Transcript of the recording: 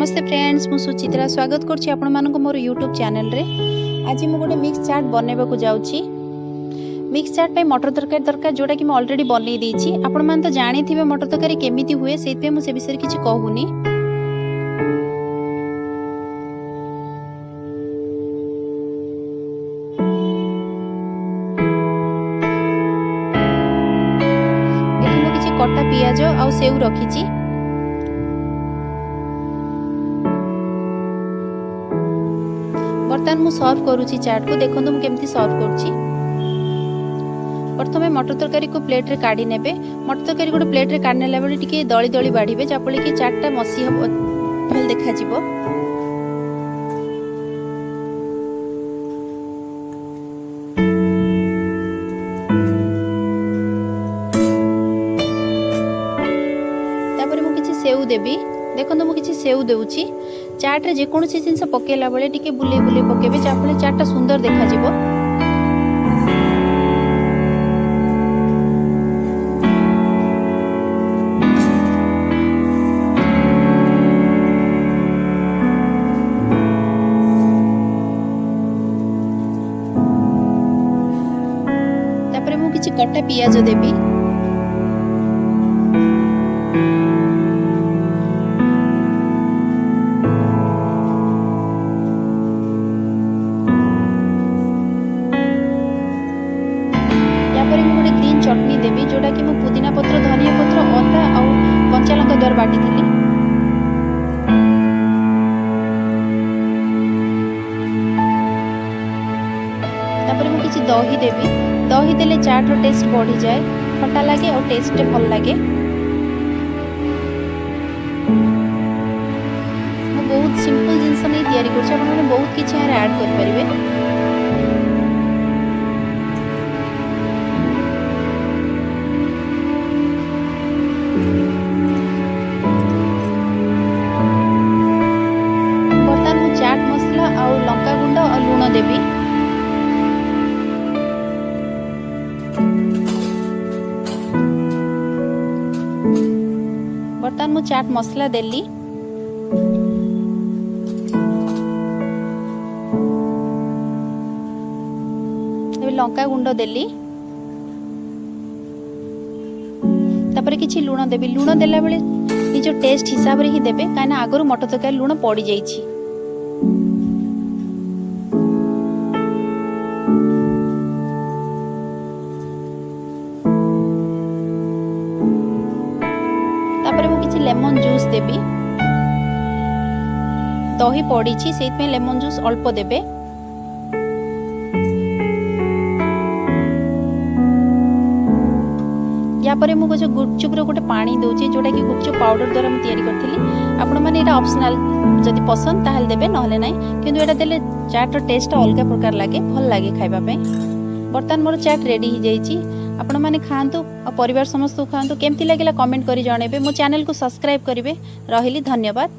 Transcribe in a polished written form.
नमस्ते फ्रेंड्स, मु सुचित्रा स्वागत करछि आपण मानको मोर यूट्यूब चैनल रे। आज मु गोटे मिक्स चाट बनेबा को जाउछि। मिक्स चाट पे मटर तरकारी दरकार जोटा कि मैं ऑलरेडी बनै देछि। आपण मान तो जानि थिबे मटर तरकारी केमिति हुए, सेति मु से विषय किछि कहूनी। एठी मु किछि कटा पियाज आ सेउ रखिछि। बर्तमान मु सर्व करूची चाट को। देखो मु केमती सर्व करूची। प्रथमे मटर तरकारी को प्लेट रे काढी नेबे। मटर तरकारी गोटे प्लेट रे काढने ला बेले टिके दळी दळी बाढीबे जापले कि चाटटा मसी हबो, भल देखा जिवो। तापर मु किछि सेउ देबी। देखो मु किछि सेउ देउची। चाट रे जे कोनोसी जिंस पकेला बेले टिके बुले बुले पकेबे जापले चाटटा सुंदर देखा जिवो। तापर मु किछि कटा पियाज देबी। ग्रीन चटनी देबी जोटा कि मु पुदीना पत्र, धनिया पत्र, अदा और कंचा लंका द्वारा बाटी थिली। तापर मु किछि दही देबी। दही देले चाट रो टेस्ट बढ़ी जाए, खट्टा लागे और टेस्ट भल लागे। मु बहुत सिंपल जिंस नै तयारी करछि, आपण माने बहुत किछि यार ऐड कर परिबे। चाट मसला और लंका गुंड और लूण देबी। बर्तमान मु चाट मसला देली। लंका गुंड देली। तापर किछि लूण देबी। लूण देला बेले निज टेस्ट हिसाब रे ही देबे, काना आगरु मटर तरकारी लूण पड़ी जाइछि। तापर मु किछि लेमन जूस देबी। दही पड़ी छी सेत में लेमन जूस अल्प देबे। या परे मु जो गुपचुप रो गोटे पानी दोची जोटा कि गुपचुप पाउडर द्वारा मु तयारी करथिली। आपण माने एटा ऑप्शनल, जदि पसंद ताहल देबे, नहले नै। किंतु एटा देले चाट रो टेस्ट अलग प्रकार लागे, भल लागे खाइबा पे। बर्तमान मोर चाट रेडी ही जाइची। आपण माने खांतु और परिवार समस्त खांतु। केमती लागिला कमेंट करी जणेबे। मो चैनल को सब्सक्राइब करिवे। रहिली, धन्यवाद।